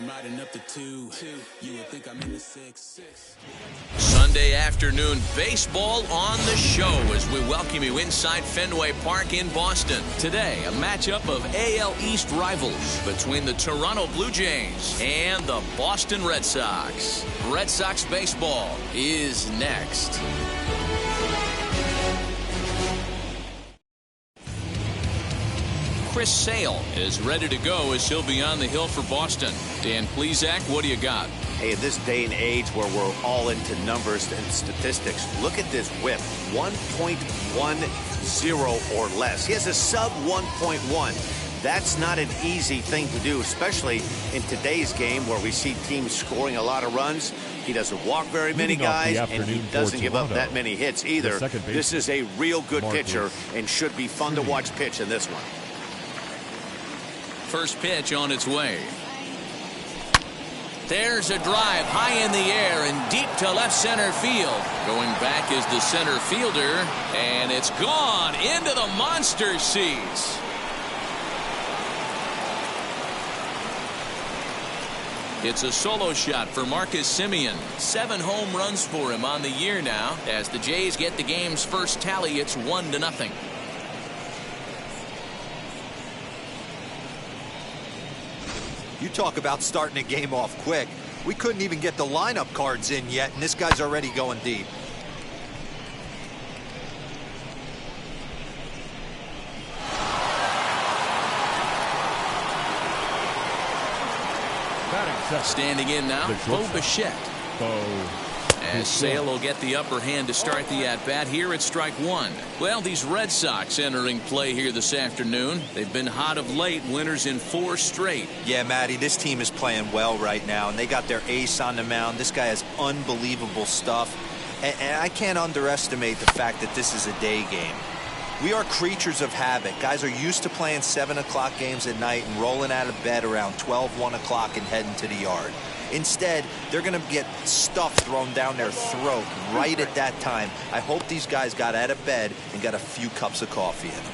riding up the 2. You would think I'm in the 6. Sunday afternoon baseball on the show as we welcome you inside Fenway Park in Boston. Today, a matchup of AL East rivals between the Toronto Blue Jays and the Boston Red Sox. Red Sox baseball is next. Chris Sale is ready to go as he'll be on the hill for Boston. Dan Plesac, what do you got? Hey, in this day and age where we're all into numbers and statistics, look at this whip, 1.10 or less. He has a sub 1.1. That's not an easy thing to do, especially in today's game where we see teams scoring a lot of runs. He doesn't walk very many guys, and he doesn't give up that many hits either. This is a real good pitcher and should be fun to watch pitch in this one. First pitch on its way. There's a drive high in the air and deep to left center field. Going back is the center fielder, and it's gone into the monster seats. It's a solo shot for Marcus Semien. 7 home runs for him on the year now. As the Jays get the game's first tally, it's 1-0. You talk about starting a game off quick. We couldn't even get the lineup cards in yet, and this guy's already going deep. Standing in now, Bo Bichette. As Sale will get the upper hand to start the at-bat here at strike 1. Well, these Red Sox entering play here this afternoon. They've been hot of late, winners in 4 straight. Yeah, Matty, this team is playing well right now, and they got their ace on the mound. This guy has unbelievable stuff, and I can't underestimate the fact that this is a day game. We are creatures of habit. Guys are used to playing 7 o'clock games at night and rolling out of bed around 12, 1 o'clock and heading to the yard. Instead, they're going to get stuff thrown down their throat right at that time. I hope these guys got out of bed and got a few cups of coffee in them.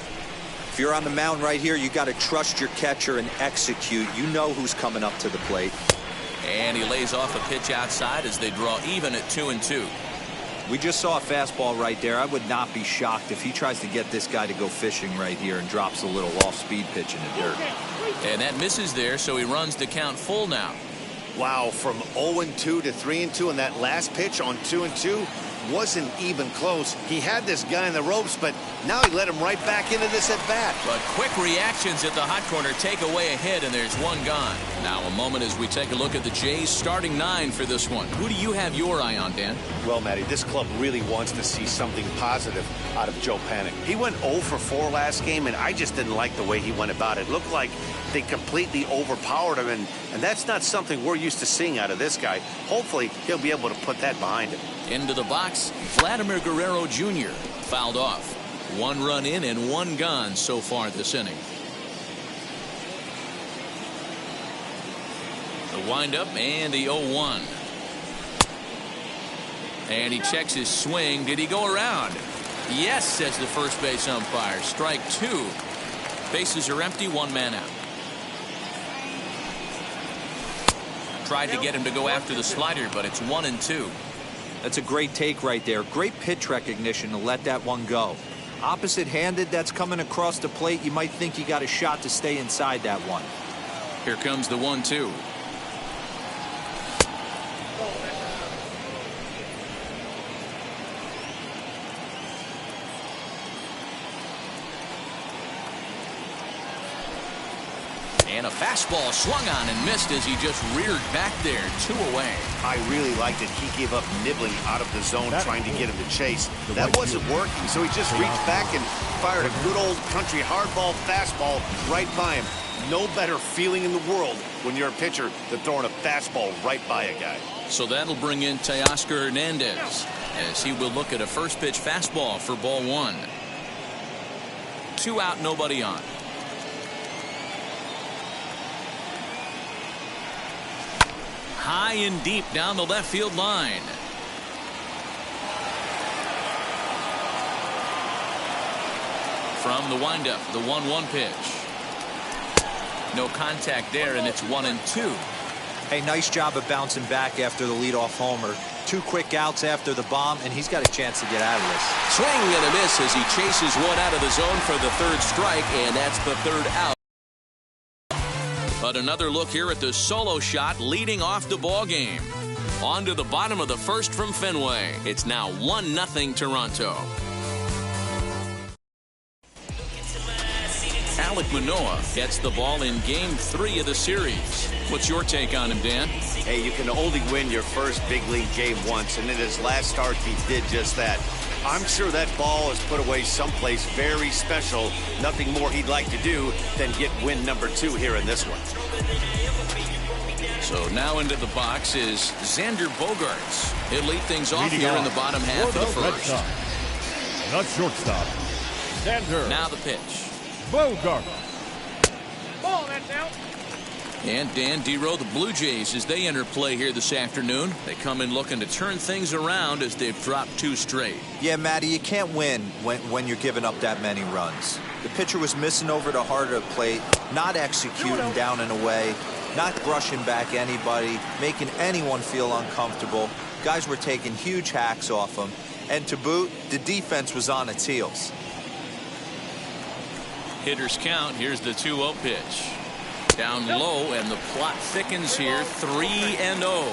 If you're on the mound right here, you got to trust your catcher and execute. You know who's coming up to the plate. And he lays off a pitch outside as they draw even at 2-2. We just saw a fastball right there. I would not be shocked if he tries to get this guy to go fishing right here and drops a little off-speed pitch in the dirt. And that misses there, so he runs the count full now. Wow, from 0-2 to 3-2, and that last pitch on 2-2 wasn't even close. He had this guy in the ropes, but now he let him right back into this at bat. But quick reactions at the hot corner take away a hit, and there's one gone. Now a moment as we take a look at the Jays starting 9 for this one. Who do you have your eye on, Dan? Well, Matty, this club really wants to see something positive out of Joe Panik. He went 0 for 4 last game, and I just didn't like the way he went about it. It looked like they completely overpowered him, and that's not something we're used to seeing out of this guy. Hopefully, he'll be able to put that behind him. Into the box, Vladimir Guerrero Jr. fouled off. 1 run in and 1 gone so far this inning. The windup and the 0-1. And he checks his swing. Did he go around? Yes, says the first base umpire. Strike 2. Bases are empty, 1 man out. Tried to get him to go after the slider, but it's 1-2. That's a great take right there. Great pitch recognition to let that one go. Opposite-handed, that's coming across the plate. You might think you got a shot to stay inside that one. Here comes the 1-2. And a fastball swung on and missed as he just reared back there. 2 away. I really liked it. He gave up nibbling out of the zone trying to get him to chase. That wasn't working, so he just reached back and fired a good old country hardball fastball right by him. No better feeling in the world when you're a pitcher than throwing a fastball right by a guy. So that'll bring in Teoscar Hernandez as he will look at a first pitch fastball for ball 1. 2 out, nobody on. High and deep down the left field line. From the windup, the 1-1 pitch. No contact there, and it's 1-2. Hey, nice job of bouncing back after the leadoff homer. 2 quick outs after the bomb, and he's got a chance to get out of this. Swing and a miss as he chases one out of the zone for the 3rd strike, and that's the 3rd out. But another look here at the solo shot leading off the ball game. On to the bottom of the 1st from Fenway. It's now 1-0 Toronto. Alek Manoah gets the ball in Game 3 of the series. What's your take on him, Dan? Hey, you can only win your first big league game once, and in his last start, he did just that. I'm sure that ball is put away someplace very special. Nothing more he'd like to do than get win number 2 here in this one. So now into the box is Xander Bogaerts. He'll lead things off here in the bottom half of the 1st. Not shortstop. Xander. Now the pitch. Bogaerts. Ball, that's out. And Dan Dero, the Blue Jays, as they enter play here this afternoon, they come in looking to turn things around as they've dropped 2 straight. Yeah, Matty, you can't win when you're giving up that many runs. The pitcher was missing over the heart of the plate, not executing down and away, not brushing back anybody, making anyone feel uncomfortable. Guys were taking huge hacks off him. And to boot, the defense was on its heels. Hitters count. Here's the 2-0 pitch. Down low, and the plot thickens here. 3-0.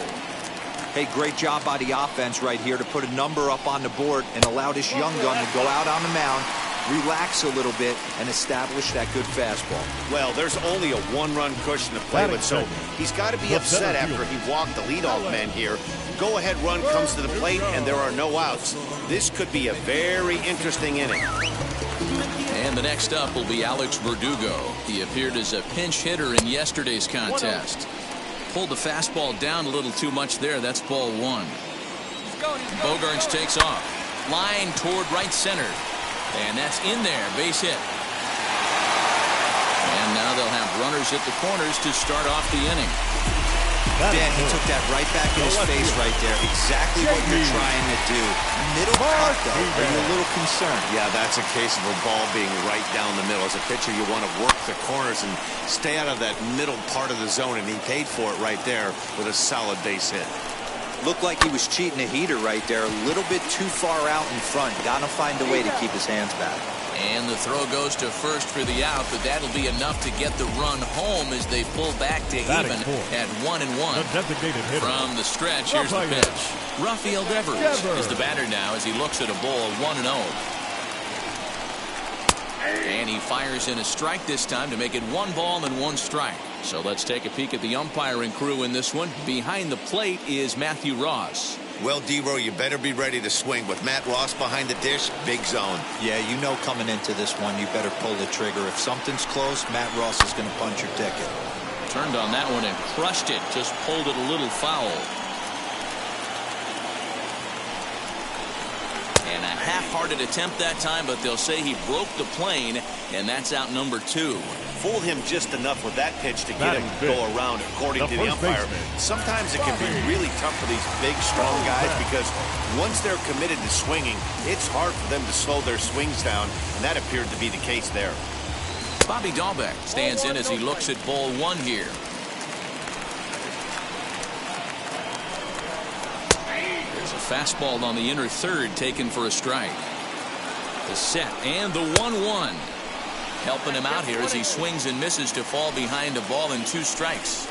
Hey, great job by the offense right here to put a number up on the board and allow this young gun to go out on the mound, relax a little bit, and establish that good fastball. Well, there's only a 1-run cushion to play with, so he's got to be upset after he walked the leadoff man here. Go-ahead run comes to the plate, and there are no outs. This could be a very interesting inning. And the next up will be Alex Verdugo. He appeared as a pinch hitter in yesterday's contest. Pulled the fastball down a little too much there. That's ball 1. Bogaerts takes off. Line toward right center. And that's in there. Base hit. And now they'll have runners at the corners to start off the inning. Dan, he took that right back in his face right there. Exactly what you're trying to do. Middle cut, though. Are you a little concerned? Yeah, that's a case of a ball being right down the middle. As a pitcher, you want to work the corners and stay out of that middle part of the zone, and he paid for it right there with a solid base hit. Looked like he was cheating a heater right there. A little bit too far out in front. Got to find a way to keep his hands back. And the throw goes to first for the out, but that'll be enough to get the run home as they pull back to even at 1-1. From the stretch, here's the pitch. Rafael Devers is the batter now as he looks at a ball 1-0. And he fires in a strike this time to make it 1 ball and 1 strike. So let's take a peek at the umpiring crew in this one. Behind the plate is Matthew Ross. Well, Dero, you better be ready to swing. With Matt Ross behind the dish, big zone. Yeah, you know coming into this one, you better pull the trigger. If something's close, Matt Ross is going to punch your ticket. Turned on that one and crushed it. Just pulled it a little foul. And a half-hearted attempt that time, but they'll say he broke the plane, and that's out number 2. Fooled him just enough with that pitch to get him to go around, according to the umpire. Sometimes it can be really tough for these big, strong guys because once they're committed to swinging, it's hard for them to slow their swings down, and that appeared to be the case there. Bobby Dahlbeck stands in as he looks at ball 1 here. There's a fastball on the inner third taken for a strike. The set and the 1-1. Helping him out here as he swings and misses to fall behind a ball and 2 strikes.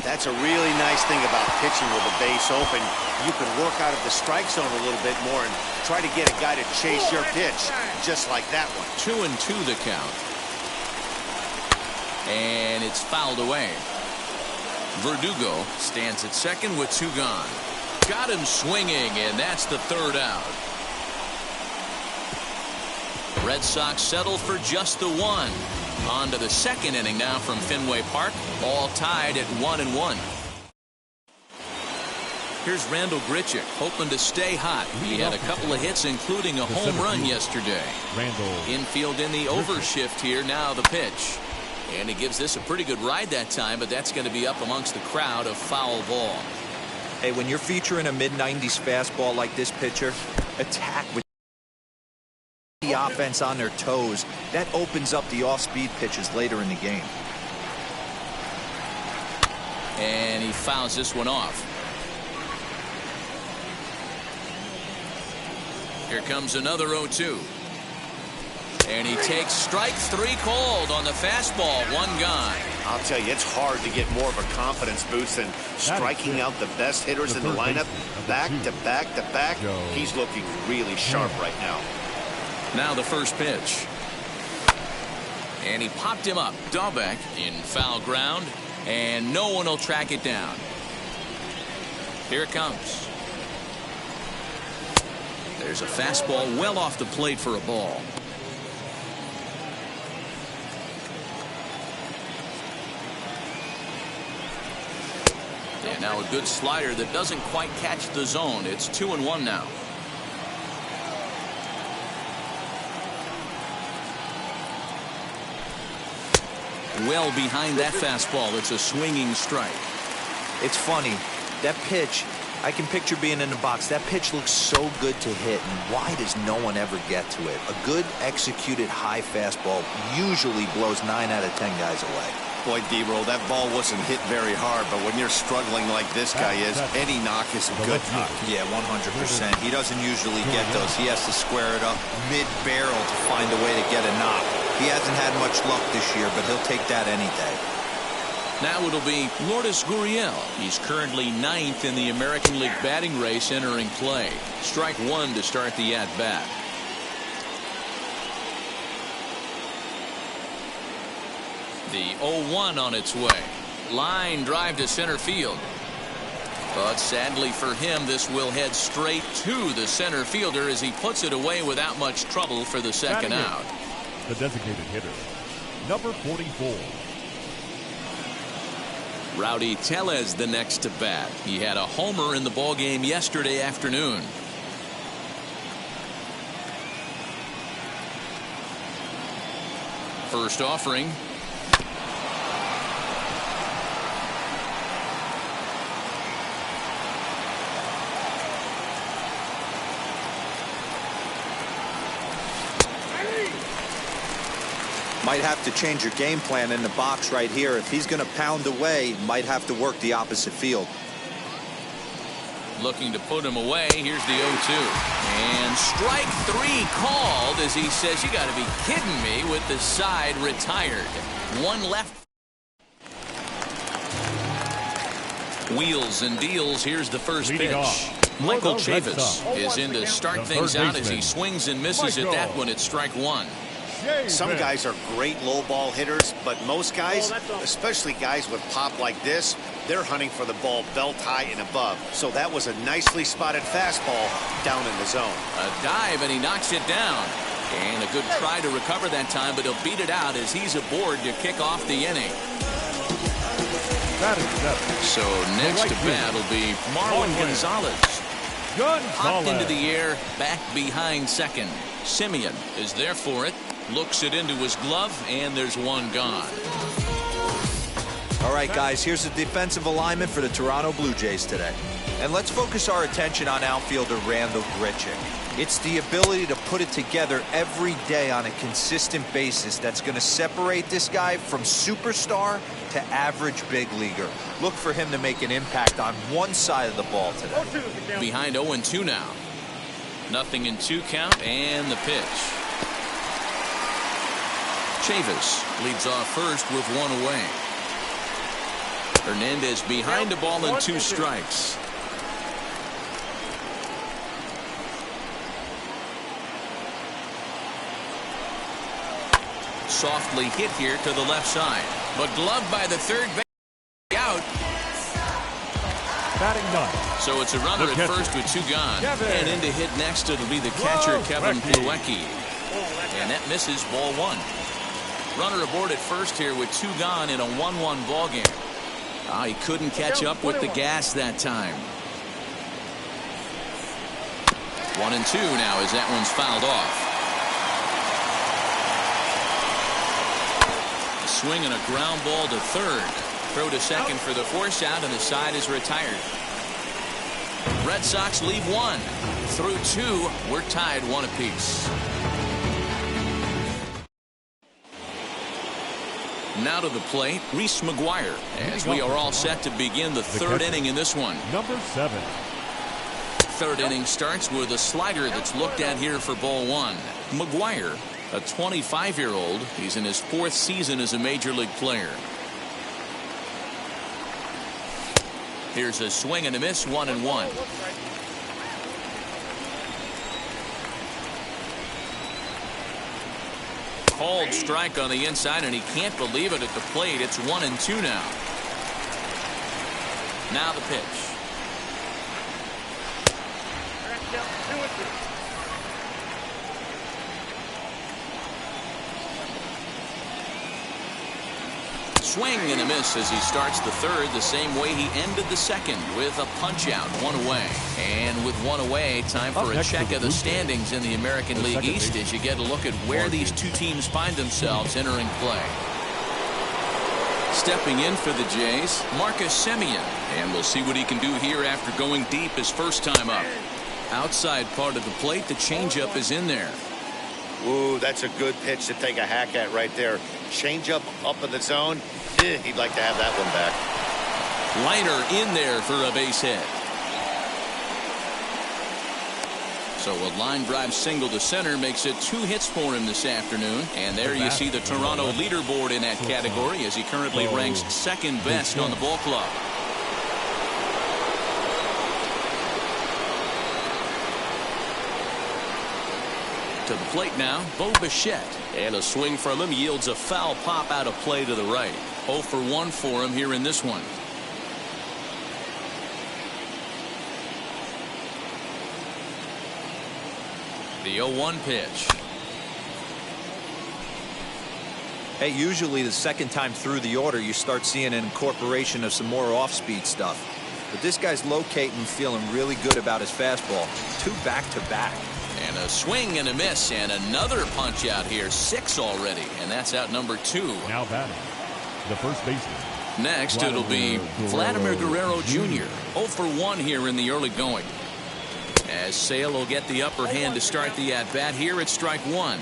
That's a really nice thing about pitching with the base open. You can work out of the strike zone a little bit more and try to get a guy to chase your pitch, just like that one. 2-2 the count. And it's fouled away. Verdugo stands at second with 2 gone. Got him swinging, and that's the 3rd out. The Red Sox settle for just the 1. On to the 2nd inning now from Fenway Park, all tied at 1-1. Here's Randall Grichuk hoping to stay hot. He had a couple of hits, including a home run yesterday. Infield in the overshift here. Now the pitch. And he gives this a pretty good ride that time, but that's going to be up amongst the crowd, a foul ball. Hey, when you're featuring a mid-90s fastball like this pitcher, attack with the offense on their toes. That opens up the off-speed pitches later in the game. and he fouls this one off. Here comes another 0-2. And he takes strike 3 called on the fastball. 1 gone. I'll tell you, it's hard to get more of a confidence boost than striking out the best hitters in the lineup back to back to back. He's looking really sharp right now. Now the first pitch. And he popped him up. Dahlbeck in foul ground, and no one will track it down. Here it comes. There's a fastball well off the plate for a ball. And now a good slider that doesn't quite catch the zone. It's 2-1 now. Well behind that fastball. It's a swinging strike. It's funny. That pitch, I can picture being in the box. That pitch looks so good to hit, and why does no one ever get to it? A good executed high fastball usually blows 9 out of 10 guys away. Boy, D-Roll, that ball wasn't hit very hard, but when you're struggling like this guy is, any knock is a good knock. Yeah, 100%. He doesn't usually get those. He has to square it up mid-barrel to find a way to get a knock. He hasn't had much luck this year, but he'll take that any day. Now it'll be Lourdes Gurriel. He's currently 9th in the American League batting race entering play. Strike 1 to start the at-bat. The 0-1 on its way. Line drive to center field. But sadly for him, this will head straight to the center fielder as he puts it away without much trouble for the second out. The designated hitter, number 44. Rowdy Tellez the next to bat. He had a homer in the ballgame yesterday afternoon. First offering. Might have to change your game plan in the box right here. If he's going to pound away, might have to work the opposite field. Looking to put him away. Here's the 0-2. And strike 3 called as he says, you got to be kidding me, with the side retired. 1 left. Wheels and deals. Here's the first pitch. Michael Chavis is in to start things out as he swings and misses at that one. It's strike 1. Some guys are great low ball hitters, but most guys, especially guys with pop like this, they're hunting for the ball belt high and above. So that was a nicely spotted fastball down in the zone. A dive, and he knocks it down. And a good try to recover that time, but he'll beat it out as he's aboard to kick off the inning. So next to bat will be Marwin Gonzalez. Popped into the air, back behind second. Simeon is there for it. Looks it into his glove, and there's 1 gone. All right, guys, here's the defensive alignment for the Toronto Blue Jays today. And let's focus our attention on outfielder Randal Grichuk. It's the ability to put it together every day on a consistent basis that's going to separate this guy from superstar to average big leaguer. Look for him to make an impact on one side of the ball today. Behind 0-2 now. Nothing in 2 count, and the pitch. Chavis leads off first with 1 away. Hernandez behind the ball and 2 strikes. Softly hit here to the left side, but gloved by the third base. Out. Batting 9. So it's a runner at first with 2 gone. And in to hit next, it'll be the catcher, Kevin Plawecki. And that misses, ball 1. Runner aboard at first here with 2 gone in a 1-1 ball game. He couldn't catch up with the gas that time. 1-2 now as that one's fouled off. A swing and a ground ball to third. Throw to second for the force out, and the side is retired. Red Sox leave 1. Through 2, we're tied 1 apiece. Now to the plate, Reese McGuire, as we are all set to begin the third inning in this one. Number 7. Third inning starts with a slider that's looked at here for ball one. McGuire, a 25-year-old. He's in his 4th season as a major league player. Here's a swing and a miss, 1-1. Called strike on the inside, and he can't believe it at the plate. It's 1-2 now. Now the pitch. Swing and a miss as he starts the third the same way he ended the second, with a punch out, 1 away. And with 1 away, time for a check of the standings in the American League East as you get a look at where these two teams find themselves entering play. Stepping in for the Jays, Marcus Semien, and we'll see what he can do here after going deep his first time up. Outside part of the plate, the changeup is in there. Ooh, that's a good pitch to take a hack at right there. Changeup up in the zone. He'd like to have that one back. Liner in there for a base hit. So a line drive single to center makes it 2 hits for him this afternoon. And there you see the Toronto leaderboard in that category as he currently ranks 2nd best on the ball club. To the plate now, Bo Bichette. And a swing from him yields a foul pop out of play to the right. 0 for 1 for him here in this one. The 0-1 pitch. Hey, usually the second time through the order, you start seeing an incorporation of some more off-speed stuff. But this guy's locating, feeling really good about his fastball. 2 back-to-back. And a swing and a miss, and another punch out here. 6 already, and that's out number 2. Now batting, the first baseman. Next, it'll be Vladimir Guerrero Jr. 0 for 1 here in the early going. As Sale will get the upper hand to start the at-bat here at strike 1.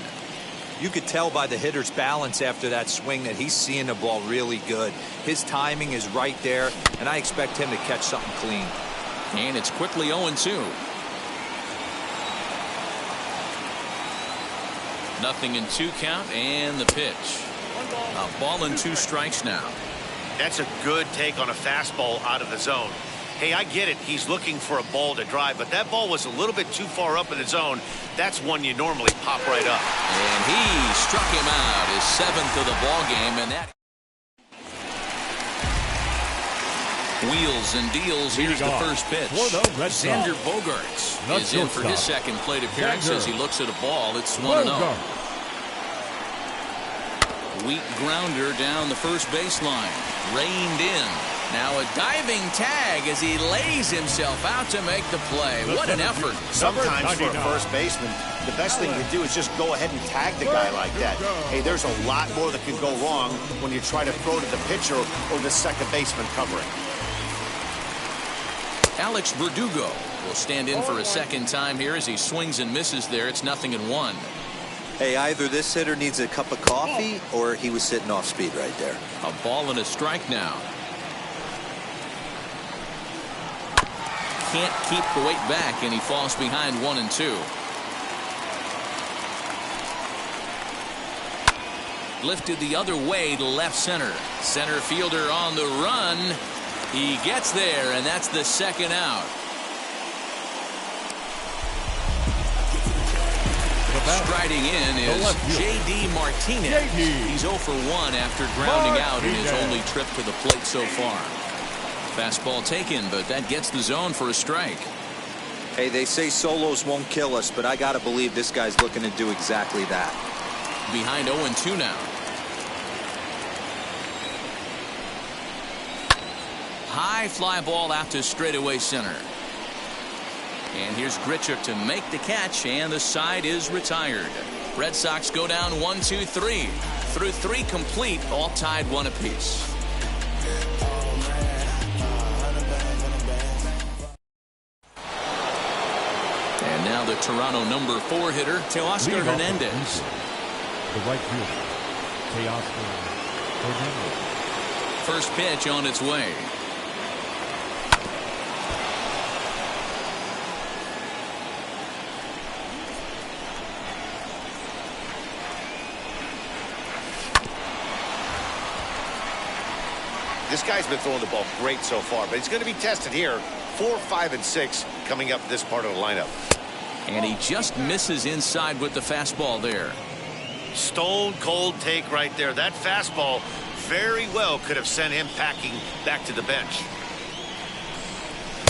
You could tell by the hitter's balance after that swing that he's seeing the ball really good. His timing is right there, and I expect him to catch something clean. And it's quickly 0-2. Nothing in 2 count, and the pitch. A ball and 2 strikes now. That's a good take on a fastball out of the zone. Hey, I get it. He's looking for a ball to drive, but that ball was a little bit too far up in the zone. That's one you normally pop right up. And he struck him out, his 7th of the ball game, and that wheels and deals. Here's the first pitch. Xander Bogaerts is in for his second plate appearance as he looks at a ball. It's 1-0. Weak grounder down the first baseline. Reined in. Now a diving tag as he lays himself out to make the play. What an effort. Sometimes for a first baseman, the best thing to do is just go ahead and tag the guy like that. Hey, there's a lot more that can go wrong when you try to throw to the pitcher or the second baseman covering. Alex Verdugo will stand in for a second time here as he swings and misses there. It's 0-1. Hey, either this hitter needs a cup of coffee or he was sitting off speed right there. A ball and a strike now. Can't keep the weight back, and he falls behind 1-2. Lifted the other way to left center. Center fielder on the run. He gets there, and that's the second out. Striding in is J.D. Martinez. He's 0 for 1 after grounding out in his only trip to the plate so far. Fastball taken, but that gets the zone for a strike. Hey, they say solos won't kill us, but I got to believe this guy's looking to do exactly that. Behind 0-2 now. High fly ball out to straightaway center. And here's Grichuk to make the catch, and the side is retired. Red Sox go down 1-2-3. Through 3 complete, all tied 1 apiece. And now the Toronto number 4 hitter, Teoscar Hernandez. The right fielder, Teoscar First pitch on its way. This guy's been throwing the ball great so far, but he's going to be tested here. 4, 5, and 6 coming up this part of the lineup. And he just misses inside with the fastball there. Stone cold take right there. That fastball very well could have sent him packing back to the bench.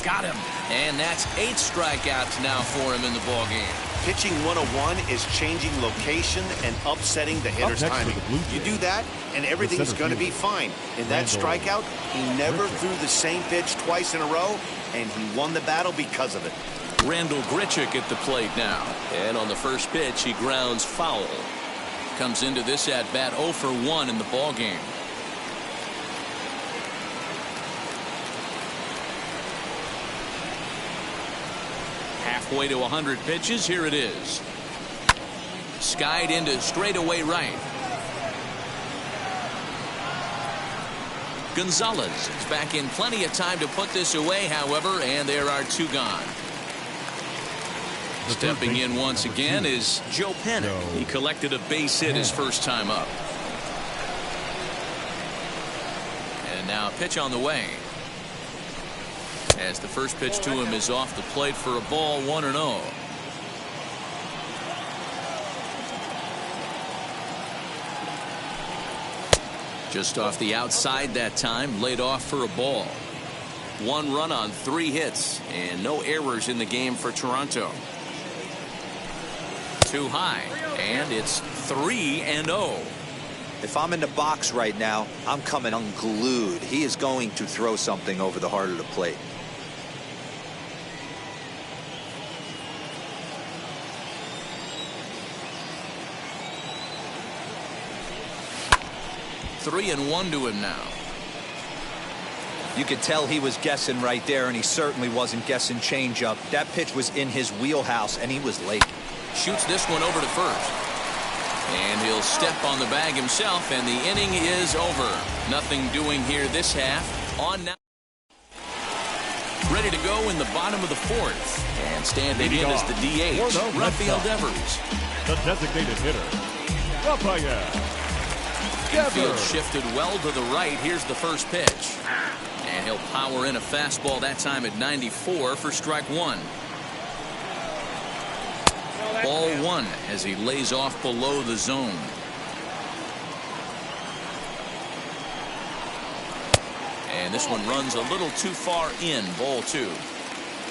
Got him. And that's 8 strikeouts now for him in the ballgame. Pitching 101 is changing location and upsetting the hitter's timing. You do that, and everything's going to be fine. In that strikeout, he never threw the same pitch twice in a row, and he won the battle because of it. Randall Grichuk at the plate now. And on the first pitch, he grounds foul. Comes into this at-bat 0 for 1 in the ballgame. Halfway to 100 pitches. Here it is. Skied into straightaway right. Gonzalez is back in plenty of time to put this away, however, and there are 2 gone. Stepping in once again is Joe Pennick. He collected a base hit his first time up. And now a pitch on the way. As the first pitch to him is off the plate for a ball, 1-0. Just off the outside that time, laid off for a ball. 1 run on 3 hits and no errors in the game for Toronto. Too high, and it's 3-0. If I'm in the box right now, I'm coming unglued. He is going to throw something over the heart of the plate. Three and 1 to him now. You could tell he was guessing right there, and he certainly wasn't guessing changeup. That pitch was in his wheelhouse, and he was late. Shoots this one over to first. And he'll step on the bag himself, and the inning is over. Nothing doing here this half. On now. Ready to go in the bottom of the 4th. And standing in as the DH, Rafael Devers. The designated hitter, Rafael. Infield shifted well to the right. Here's the first pitch. And he'll power in a fastball that time at 94 for strike 1. Ball 1 as he lays off below the zone. And this one runs a little too far in. Ball 2.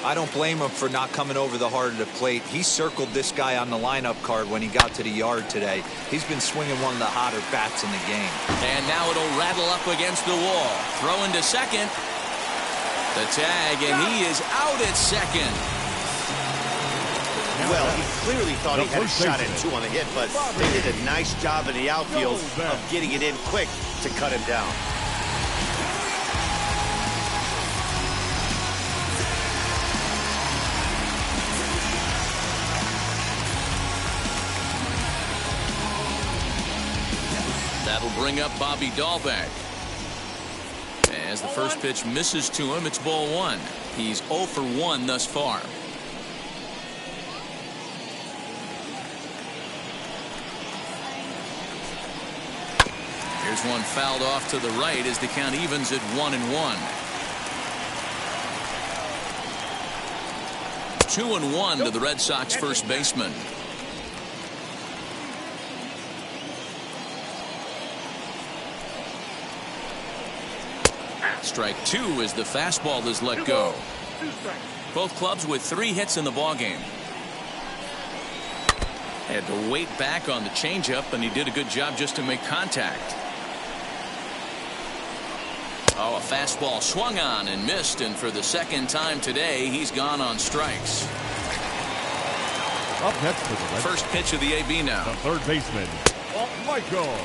I don't blame him for not coming over the heart of the plate. He circled this guy on the lineup card when he got to the yard today. He's been swinging one of the hotter bats in the game. And now it'll rattle up against the wall. Throwing to second. The tag, and he is out at second. Well, he clearly thought he had a shot at 2 on the hit, but they did a nice job in the outfield of getting it in quick to cut him down. That'll bring up Bobby Dahlbeck. As the first pitch misses to him, it's ball 1. He's 0 for 1 thus far. Here's one fouled off to the right as the count evens at 1-1. 2-1 to the Red Sox first baseman. Strike 2 as the fastball is let go. Both clubs with 3 hits in the ballgame. Had to wait back on the changeup, and he did a good job just to make contact. Oh, a fastball swung on and missed, and for the second time today, he's gone on strikes. Up next to the first pitch of the AB now. The third baseman, Michael.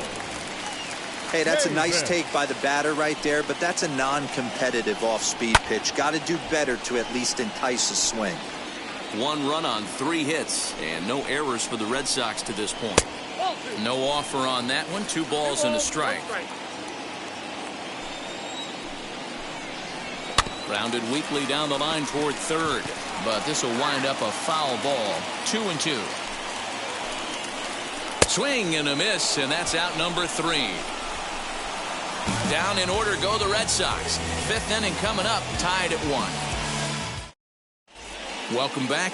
Hey, that's a nice take by the batter right there, but that's a non-competitive off-speed pitch. Got to do better to at least entice a swing. 1 run on 3 hits, and no errors for the Red Sox to this point. No offer on that one. 2 balls and a strike. Grounded weakly down the line toward third, but this will wind up a foul ball. 2-2. Swing and a miss, and that's out number 3. Down in order go the Red Sox. 5th inning coming up, tied at 1. Welcome back.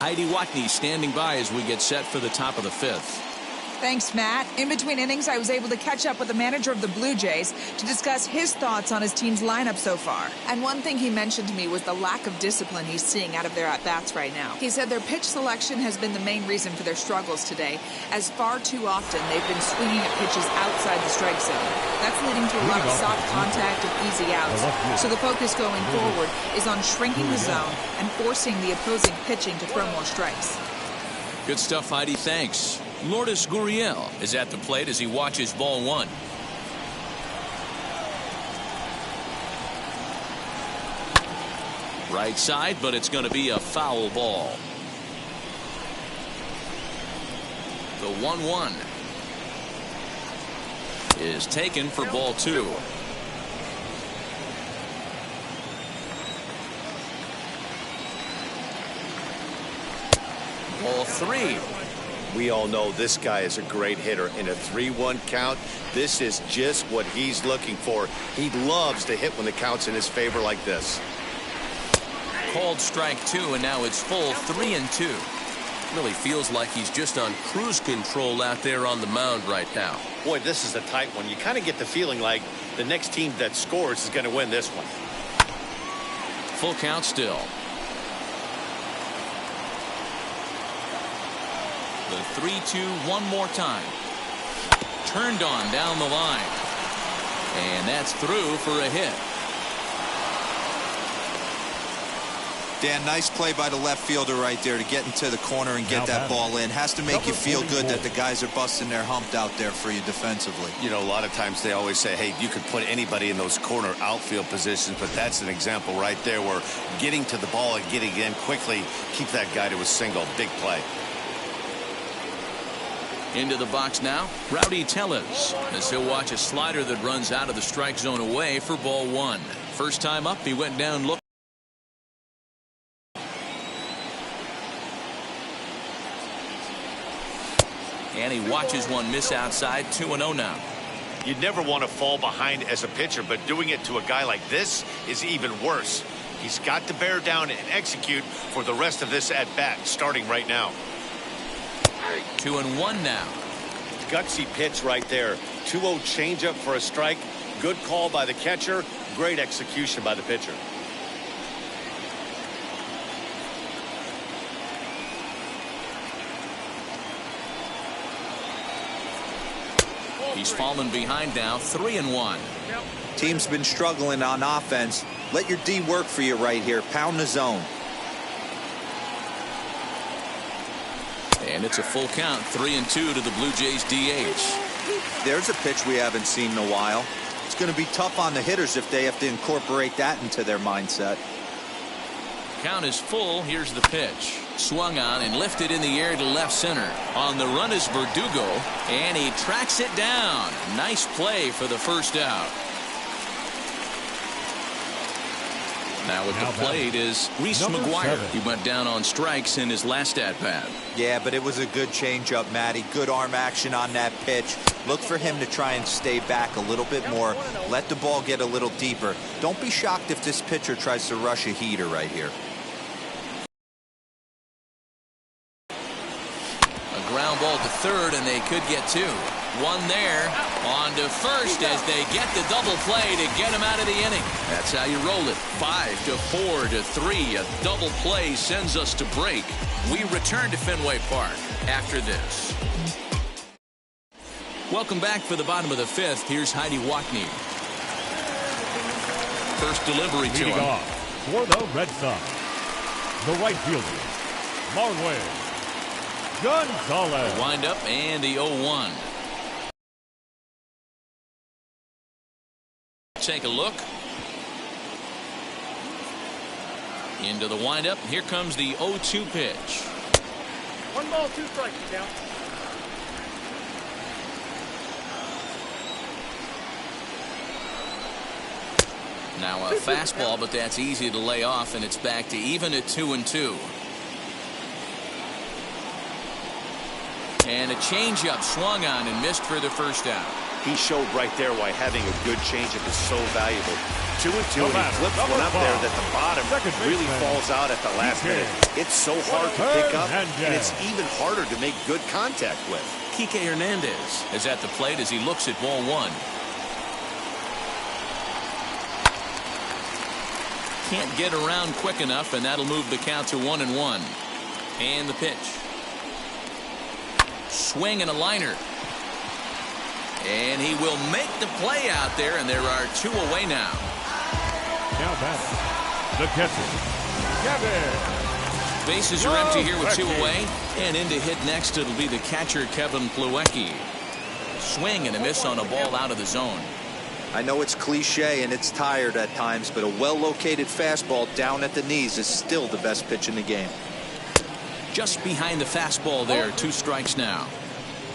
Heidi Watney standing by as we get set for the top of the fifth. Thanks, Matt. In between innings, I was able to catch up with the manager of the Blue Jays to discuss his thoughts on his team's lineup so far. And one thing he mentioned to me was the lack of discipline he's seeing out of their at-bats right now. He said their pitch selection has been the main reason for their struggles today, as far too often they've been swinging at pitches outside the strike zone. That's leading to a lot of soft contact and easy outs. So the focus going forward is on shrinking the zone and forcing the opposing pitching to throw more strikes. Good stuff, Heidi. Thanks. Lourdes Gurriel is at the plate as he watches ball one. Right side, but it's going to be a foul ball. The 1-1 is taken for ball two. Ball three. We all know this guy is a great hitter. In a 3-1 count, this is just what he's looking for. He loves to hit when the count's in his favor like this. Called strike two, and now it's full 3-2. Really feels like he's just on cruise control out there on the mound right now. Boy, this is a tight one. You kind of get the feeling like the next team that scores is going to win this one. Full count still. The 3-2 one more time. Turned on down the line. And that's through for a hit. Dan, nice play by the left fielder right there to get into the corner and get that ball in. Has to make you feel good that the guys are busting their hump out there for you defensively. You know, a lot of times they always say, hey, you could put anybody in those corner outfield positions, but that's an example right there where getting to the ball and getting in quickly, keep that guy to a single. Big play. Into the box now, Rowdy Tellez, as he'll watch a slider that runs out of the strike zone away for ball one. First time up, he went down looking. And he watches one miss outside. 2-0 now. You'd never want to fall behind as a pitcher, but doing it to a guy like this is even worse. He's got to bear down and execute for the rest of this at-bat, starting right now. 2-1 now. Gutsy pitch right there. 2-0 changeup for a strike. Good call by the catcher. Great execution by the pitcher. He's fallen behind now. 3-1. Team's been struggling on offense. Let your D work for you right here. Pound the zone. And it's a full count. 3-2 to the Blue Jays DH. There's a pitch we haven't seen in a while. It's going to be tough on the hitters if they have to incorporate that into their mindset. Count is full. Here's the pitch. Swung on and lifted in the air to left center. On the run is Verdugo, and he tracks it down. Nice play for the first out. Now at the plate is Reese McGuire. He went down on strikes in his last at-bat. Yeah, but it was a good changeup, Matty. Good arm action on that pitch. Look for him to try and stay back a little bit more. Let the ball get a little deeper. Don't be shocked if this pitcher tries to rush a heater right here. A ground ball to third, and they could get two. One there. On to first as they get the double play to get him out of the inning. That's how you roll it. 5-4 to 3. A double play sends us to break. We return to Fenway Park after this. Welcome back for the bottom of the fifth. Here's Heidi Watney. First delivery to him. Off for the Red Sox, the right fielder, Marwin Gonzalez. Wind up and the 0-1. Take a look. Into the windup. Here comes the 0-2 pitch. 1 ball, 2 strikes, count. Now a fastball, but that's easy to lay off, and it's back to even at 2-2. And a changeup swung on and missed for the first out. He showed right there why having a good changeup is so valuable. 2-2, and he flips one up there that the bottom really falls out at the last minute. It's so hard to pick up, and it's even harder to make good contact with. Kike Hernandez is at the plate as he looks at ball one. Can't get around quick enough, and that'll move the count to 1-1. And the pitch. Swing and a liner. And he will make the play out there, and there are 2 away now. Now batting, the catcher, Kevin. Bases are empty here with 2 away. And in to hit next, it'll be the catcher, Kevin Plawecki. Swing and a miss on a ball out of the zone. I know it's cliche and it's tired at times, but a well-located fastball down at the knees is still the best pitch in the game. Just behind the fastball there, 2 strikes now.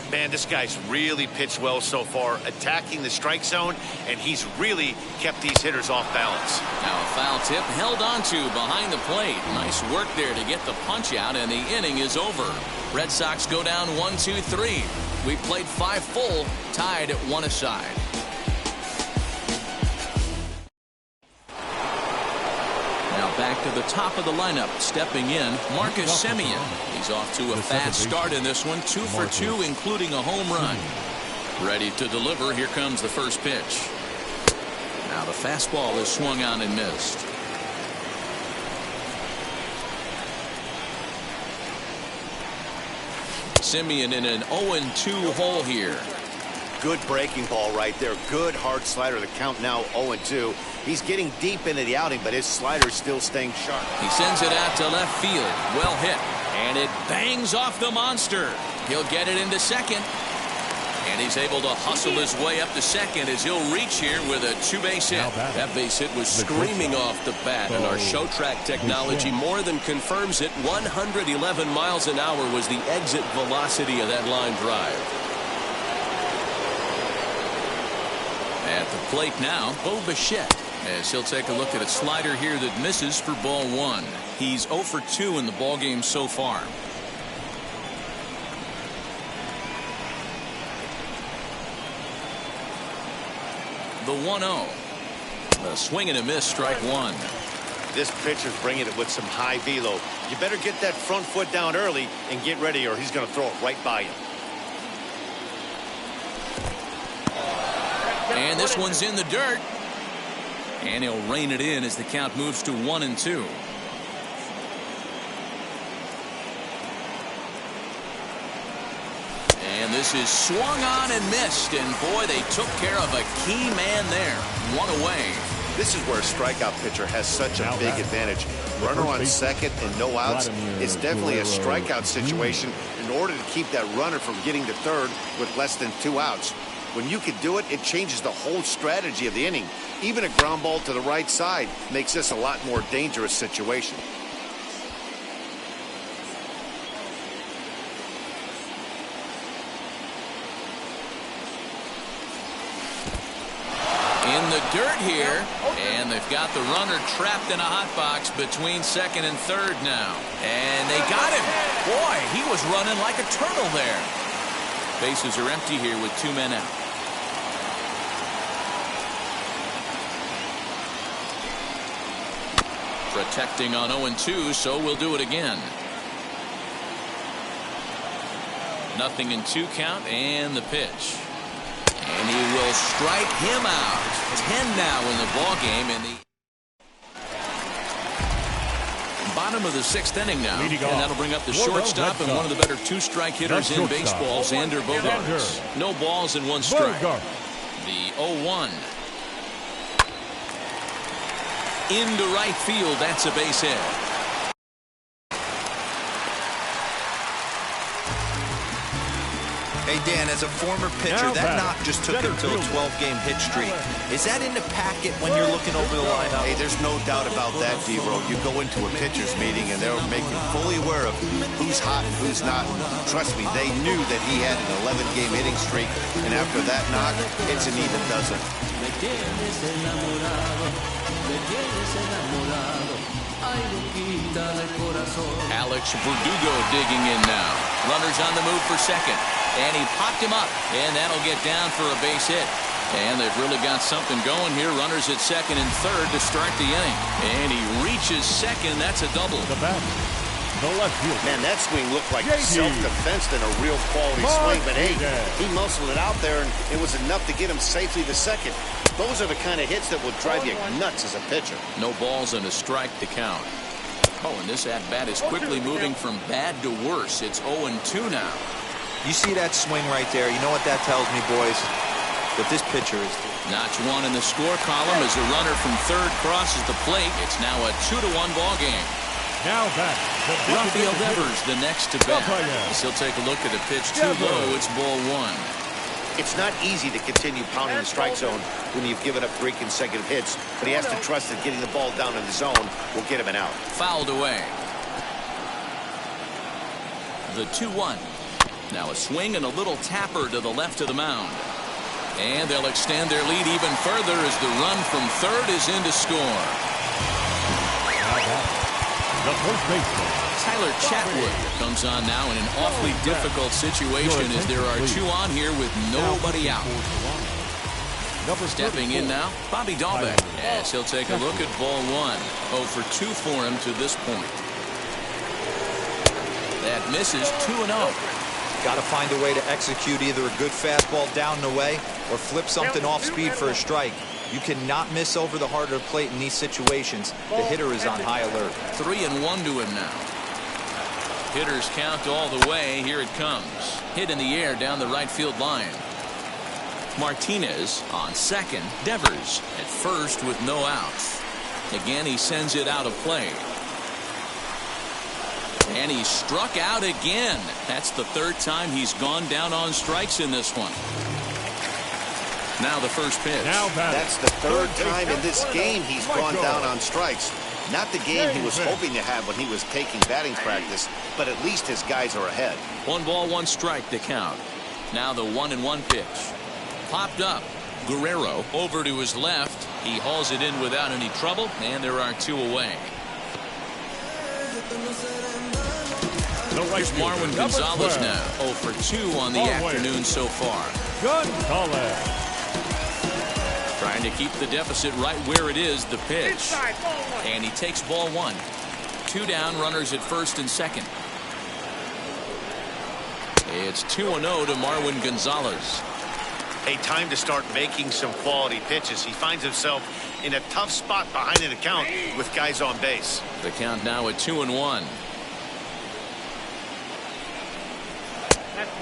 Man, this guy's really pitched well so far, attacking the strike zone, and he's really kept these hitters off balance. Now a foul tip held onto behind the plate. Nice work there to get the punch out, and the inning is over. Red Sox go down 1-2-3. We played 5 full, tied at 1 aside. Now back to the top of the lineup, stepping in, Marcus Semien. He's off to a fast start in this one, 2 for 2, including a home run. Ready to deliver. Here comes the first pitch. Now the fastball is swung on and missed. Semien in an 0-2 hole here. Good breaking ball right there. Good hard slider. The count now 0-2. He's getting deep into the outing, but his slider's still staying sharp. He sends it out to left field. Well hit. And it bangs off the monster. He'll get it into second. And he's able to hustle his way up to second as he'll reach here with a 2-base hit. That base hit was screaming off the bat, and our show track technology more than confirms it. 111 miles an hour was the exit velocity of that line drive. At the plate now, Bo Bichette, as he'll take a look at a slider here that misses for ball 1. He's 0 for 2 in the ballgame so far. The 1-0. A swing and a miss, strike 1. This pitcher's bringing it with some high velo. You better get that front foot down early and get ready, or he's going to throw it right by you. And this one's in the dirt. And he'll rein it in as the count moves to 1-2. And this is swung on and missed. And boy, they took care of a key man there. 1 away. This is where a strikeout pitcher has such a big advantage. Runner on second and no outs. It's definitely a strikeout situation in order to keep that runner from getting to third with less than 2 outs. When you can do it, it changes the whole strategy of the inning. Even a ground ball to the right side makes this a lot more dangerous situation. In the dirt here, and they've got the runner trapped in a hot box between second and third now. And they got him. Boy, he was running like a turtle there. Bases are empty here with 2 men out. Protecting on 0-2, so we'll do it again. Nothing in 2 count, and the pitch. And he will strike him out. 10 now in the ball game in the bottom of the 6th inning now. And that'll bring up the shortstop and one of the better 2-strike hitters in baseball, Xander Bogaerts. No balls and 1 strike. The 0-1. Into right field. That's a base hit. Hey, Dan, as a former pitcher, that knock just took him to a 12-game hit streak. Is that in the packet when you're looking over the lineup? Hey, there's no doubt about that, D-Bro. You go into a pitcher's meeting, and they'll make you fully aware of who's hot and who's not. Trust me, they knew that he had an 11-game hitting streak, and after that knock, it's an even dozen. Alex Verdugo digging in now. Runners on the move for second. And he popped him up, and that'll get down for a base hit. And they've really got something going here. Runners at second and third to start the inning. And he reaches second. That's a double. The bat, the left field. Man, that swing looked like self-defense than a real quality swing. But hey, he muscled it out there, and it was enough to get him safely to second. Those are the kind of hits that will drive you nuts as a pitcher. No balls and a strike to count. Oh, and this at-bat is quickly moving from bad to worse. It's 0-2 now. You see that swing right there? You know what that tells me, boys? That this pitcher is... Notch one in the score column as a runner from third crosses the plate. It's now a 2-1 ball game. Now back. Rafael Devers the next to bat. He'll take a look at a pitch too low. It's ball one. It's not easy to continue pounding the strike zone when you've given up 3 consecutive hits, but he has to trust that getting the ball down in the zone will get him an out. Fouled away. The 2-1. Now a swing and a little tapper to the left of the mound. And they'll extend their lead even further as the run from third is in to score. The first baseman, Tyler Chatwood comes on now in an awfully difficult situation as there are 2 on here with nobody out. Stepping in now, Bobby Dahlbeck, as he'll take a look at ball one. 0 for 2 for him to this point. That misses 2-0. Got to find a way to execute either a good fastball down and away or flip something off speed for a strike. You cannot miss over the heart of the plate in these situations. The hitter is on high alert. 3-1 to him now. Hitters count all the way. Here it comes. Hit in the air down the right field line. Martinez on second. Devers at first with no outs. Again, he sends it out of play. And he struck out again. That's the 3rd time he's gone down on strikes in this one. Now the first pitch. That's the 3rd time in this game he's gone down on strikes. Not the game he was hoping to have when he was taking batting practice, but at least his guys are ahead. 1 ball, 1 strike to count. Now the 1-1 pitch. Popped up. Guerrero over to his left. He hauls it in without any trouble, and there are 2 away. Here's Marwin Gonzalez now. 0 for 2 on the afternoon so far. Gonzalez. Trying to keep the deficit right where it is, the pitch. And he takes ball 1. 2 down, runners at first and second. It's 2-0 to Marwin Gonzalez. Hey, time to start making some quality pitches. He finds himself in a tough spot behind an account with guys on base. The count now at 2-1.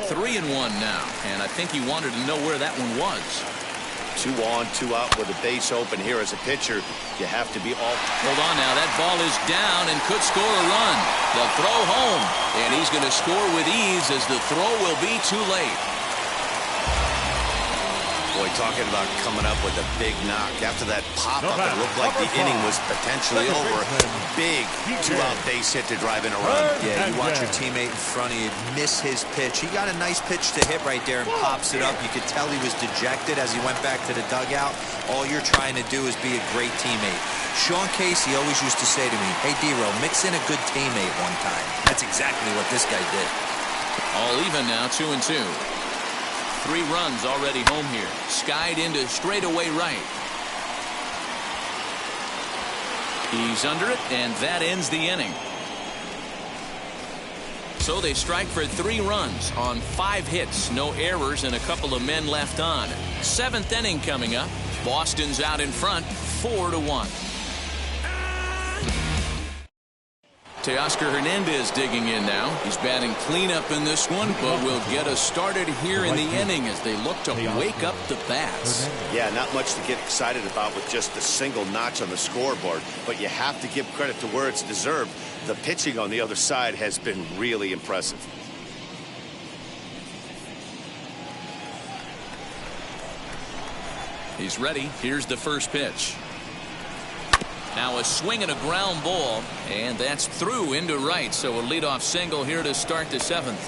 3-1 now, and I think he wanted to know where that one was. 2 on, 2 out with a base open here as a pitcher. You have to be all... Hold on now, that ball is down and could score a run. The throw home, and he's going to score with ease as the throw will be too late. Boy, talking about coming up with a big knock. After that pop-up, it looked like the inning was potentially over. Big 2-out base hit to drive in a run. Yeah, you watch your teammate in front of you miss his pitch. He got a nice pitch to hit right there and pops it up. You could tell he was dejected as he went back to the dugout. All you're trying to do is be a great teammate. Sean Casey always used to say to me, hey, D-Row, mix in a good teammate one time. That's exactly what this guy did. All even now, 2-2. 3 runs already home here. Skied into straightaway right. He's under it, and that ends the inning. So they strike for 3 runs on 5 hits, no errors, and a couple of men left on. 7th inning coming up. Boston's out in front, 4-1. Teoscar Hernandez digging in now. He's batting cleanup in this one, but will get us started here in the inning as they look to wake up the bats. Yeah, not much to get excited about with just a single notch on the scoreboard, but you have to give credit to where it's deserved. The pitching on the other side has been really impressive. He's ready. Here's the first pitch. Now a swing and a ground ball, and that's through into right. So a leadoff single here to start the 7th.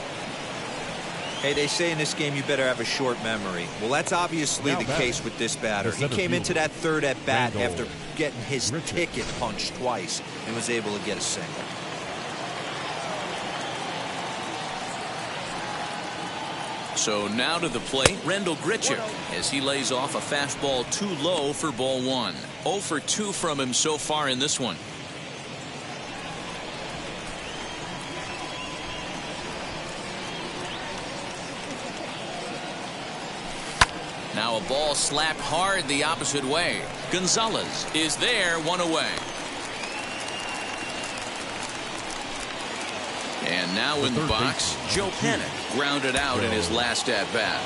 Hey, they say in this game you better have a short memory. Well, that's obviously the case with this batter. He came into that 3rd at bat after getting his ticket punched twice and was able to get a single. So now to the plate, Rendell Gritchick, as he lays off a fastball too low for ball one. 0 for 2 from him so far in this one. Now a ball slapped hard the opposite way. Gonzalez is there, 1 away. And now in the box, Joe Panik grounded out in his last at-bat.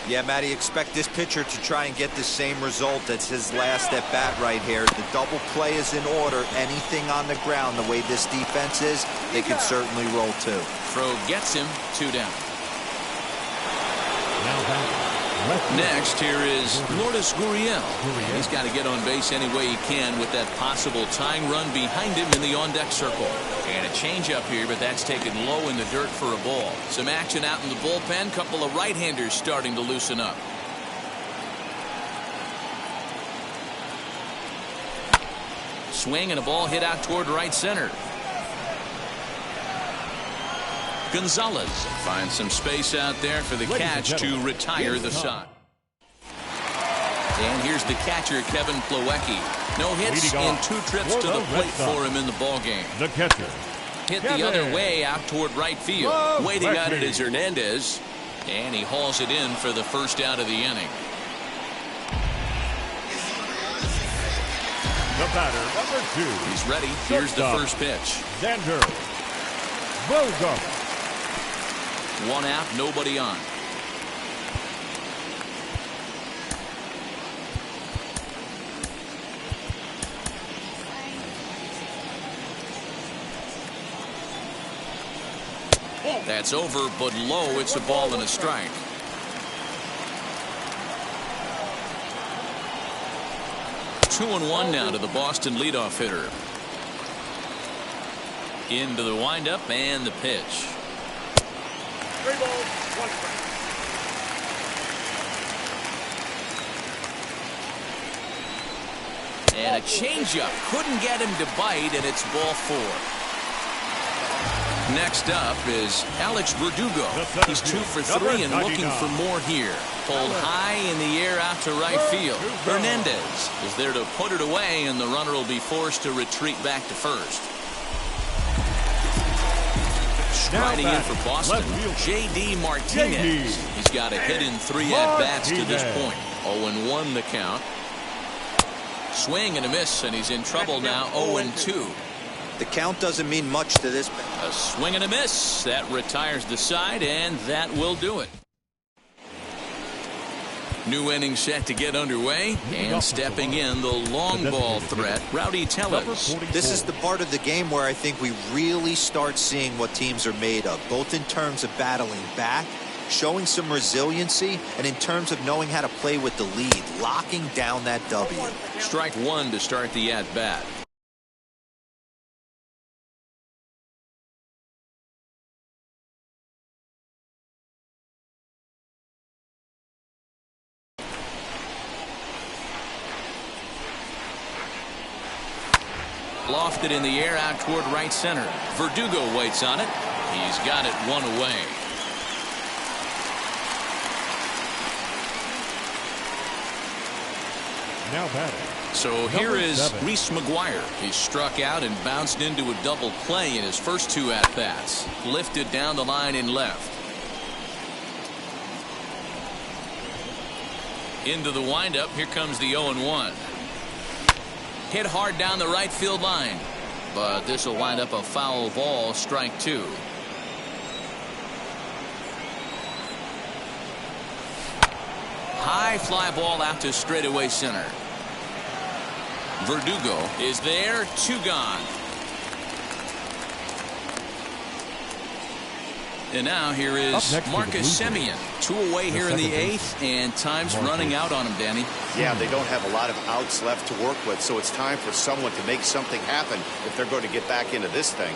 Yeah, Matty, expect this pitcher to try and get the same result. That's his last at-bat right here. The double play is in order. Anything on the ground, the way this defense is, they can certainly roll too. Throw gets him, 2 down. Next, here is Lourdes Gurriel. He's got to get on base any way he can with that possible tying run behind him in the on-deck circle. And a changeup here, but that's taken low in the dirt for a ball. Some action out in the bullpen. Couple of right-handers starting to loosen up. Swing and a ball hit out toward right center. Gonzalez finds some space out there for the catch to retire the side. And here's the catcher, Kevin Plawecki. No hits in 2 trips to the plate for him in the ballgame. The catcher. Hit the other way out toward right field. Waiting on it is Hernandez. And he hauls it in for the first out of the inning. The batter, number 2. He's ready. Here's the first pitch. Xander Bogaerts. 1 out, nobody on. That's over, but low. It's a ball and a strike. Two and 1 now to the Boston leadoff hitter. Into the windup and the pitch. 3 balls, 1 strike. And a changeup. Couldn't get him to bite, and it's ball 4. Next up is Alex Verdugo. He's 2 for 3 and looking for more here. Pulled high in the air out to right field. Hernandez is there to put it away, and the runner will be forced to retreat back to first. Striding in for Boston, J.D. Martinez. He's got a hit in 3 at-bats to this point. 0-1 the count. Swing and a miss, and he's in trouble now. 0-2. The count doesn't mean much to this. A swing and a miss. That retires the side, and that will do it. New inning set to get underway, and stepping in the long ball threat, Rowdy Tellez. This is the part of the game where I think we really start seeing what teams are made of, both in terms of battling back, showing some resiliency, and in terms of knowing how to play with the lead, locking down that W. Strike 1 to start the at-bat. Lofted in the air out toward right center. Verdugo waits on it. He's got it 1 away. Now batting. So here is Reese McGuire. He struck out and bounced into a double play in his first 2 at-bats. Lifted down the line in left. Into the windup. Here comes the 0-1. Hit hard down the right field line, but this will wind up a foul ball. Strike 2. High fly ball out to straightaway center. Verdugo is there. 2 gone. And now here is Marcus Semien. 2 away here in the 8th, and time's running out on him, Danny. Yeah, they don't have a lot of outs left to work with, so it's time for someone to make something happen if they're going to get back into this thing.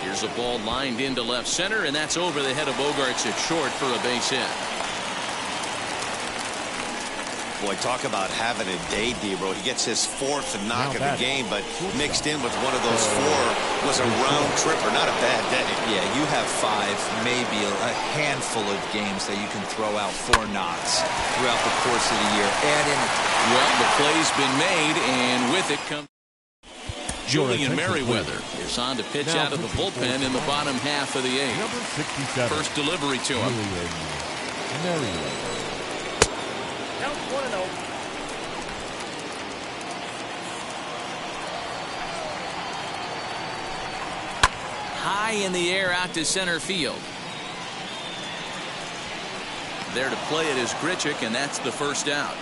Here's a ball lined into left center, and that's over the head of Bogaerts at short for a base hit. Boy, talk about having a day, Debro. He gets his 4th knock of the game, but mixed in with one of those 4 was was a round tripper, not a bad day. Yeah, you have 5, maybe a handful of games that you can throw out 4 knocks throughout the course of the year. Add in. Well, the play's been made, and with it comes Julian Merriweather is on to pitch out of the bullpen in the bottom half of the 8th. Number 67. First delivery to him. Merriweather. Count 1-0. High in the air out to center field. There to play it is Grichuk, and that's the first out.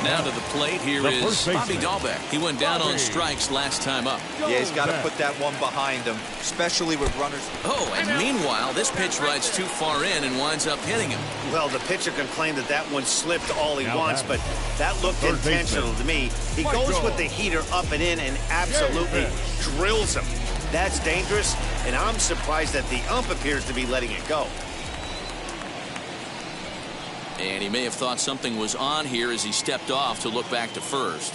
Now to the plate, here is Bobby Dahlbeck. He went down on strikes last time up. Yeah, he's got to put that one behind him, especially with runners. Oh, and meanwhile, this pitch rides too far in and winds up hitting him. Well, the pitcher can claim that that one slipped all he wants, but that looked intentional to me. He goes with the heater up and in and absolutely drills him. That's dangerous, and I'm surprised that the ump appears to be letting it go. And he may have thought something was on here as he stepped off to look back to first.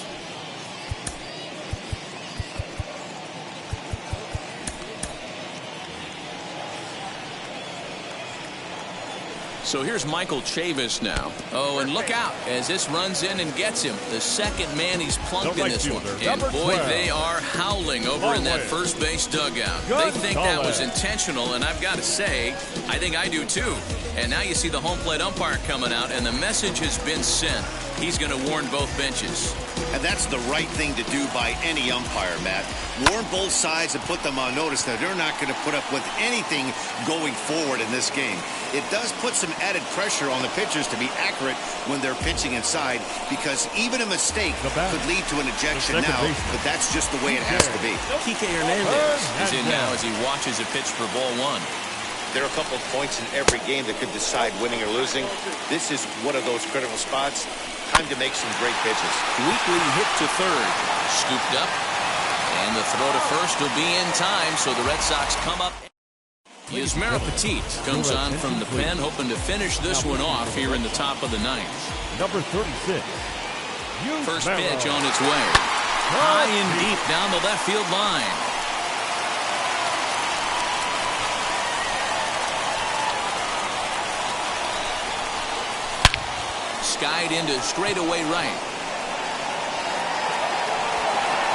So here's Michael Chavis now. Oh, and look out as this runs in and gets him. The second man he's plunked in this one. And boy, they are howling over in that first base dugout. They think that was intentional, and I've got to say, I think I do too. And now you see the home plate umpire coming out, and the message has been sent. He's going to warn both benches. And that's the right thing to do by any umpire, Matt. Warn both sides and put them on notice that they're not going to put up with anything going forward in this game. It does put some added pressure on the pitchers to be accurate when they're pitching inside, because even a mistake could lead to an ejection now, but that's just the way it has to be. Kike Hernandez is in now as he watches a pitch for ball 1. There are a couple of points in every game that could decide winning or losing. This is one of those critical spots. Time to make some great pitches. Weekly hit to third. Scooped up. And the throw to first will be in time, so the Red Sox come up. Yusmeiro Petit comes on from the pen, hoping to finish this one off here in the top of the 9th. Number 36. First pitch on its way. High and deep down the left field line. Skied into straightaway right.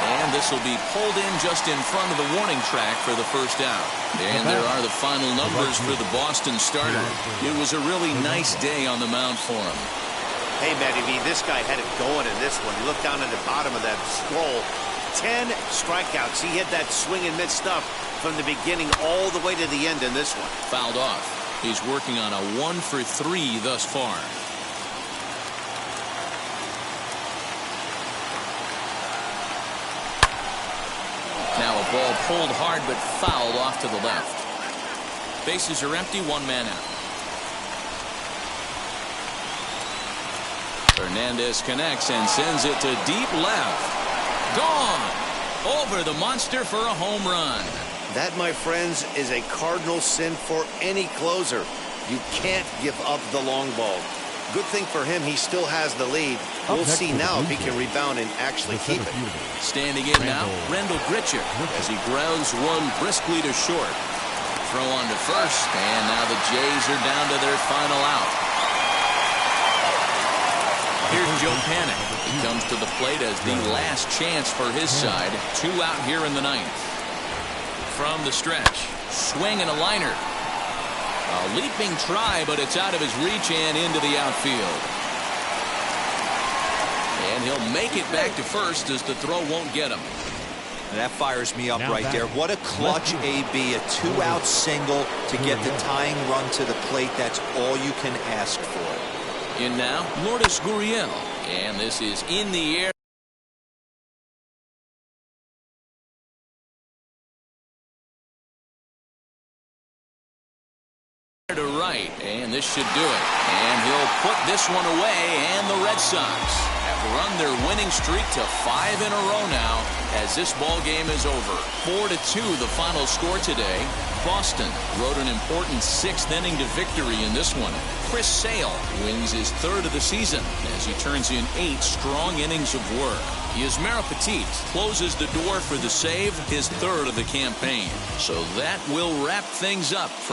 And this will be pulled in just in front of the warning track for the first out. And there are the final numbers for the Boston starter. It was a really nice day on the mound for him. Hey, Matty V, this guy had it going in this one. You look down at the bottom of that scroll. 10 strikeouts. He hit that swing and miss stuff from the beginning all the way to the end in this one. Fouled off. He's working on a 1 for 3 thus far. Now a ball pulled hard but fouled off to the left. Bases are empty, 1 man out. Hernandez connects and sends it to deep left. Gone! Over the monster for a home run. That, my friends, is a cardinal sin for any closer. You can't give up the long ball. Good thing for him, he still has the lead. We'll see now if he can rebound and actually keep it. Standing in now, Rendell Grichuk as he grounds one briskly to short. Throw on to first, and now the Jays are down to their final out. Here's Joe Panik. He comes to the plate as the last chance for his side. 2 out here in the 9th. From the stretch, swing and a liner. A leaping try, but it's out of his reach and into the outfield. And he'll make it back to first as the throw won't get him. And that fires me up right there. What a clutch AB, a 2-out single to get the tying run to the plate. That's all you can ask for. In now, Lourdes Gurriel. And this is in the air. To right, and this should do it. And he'll put this one away, and the Red Sox have run their winning streak to 5 in a row now as this ball game is over. 4-2 the final score today. Boston rode an important 6th inning to victory in this one. Chris Sale wins his 3rd of the season as he turns in 8 strong innings of work. Yasmera Petit closes the door for the save, his 3rd of the campaign. So that will wrap things up.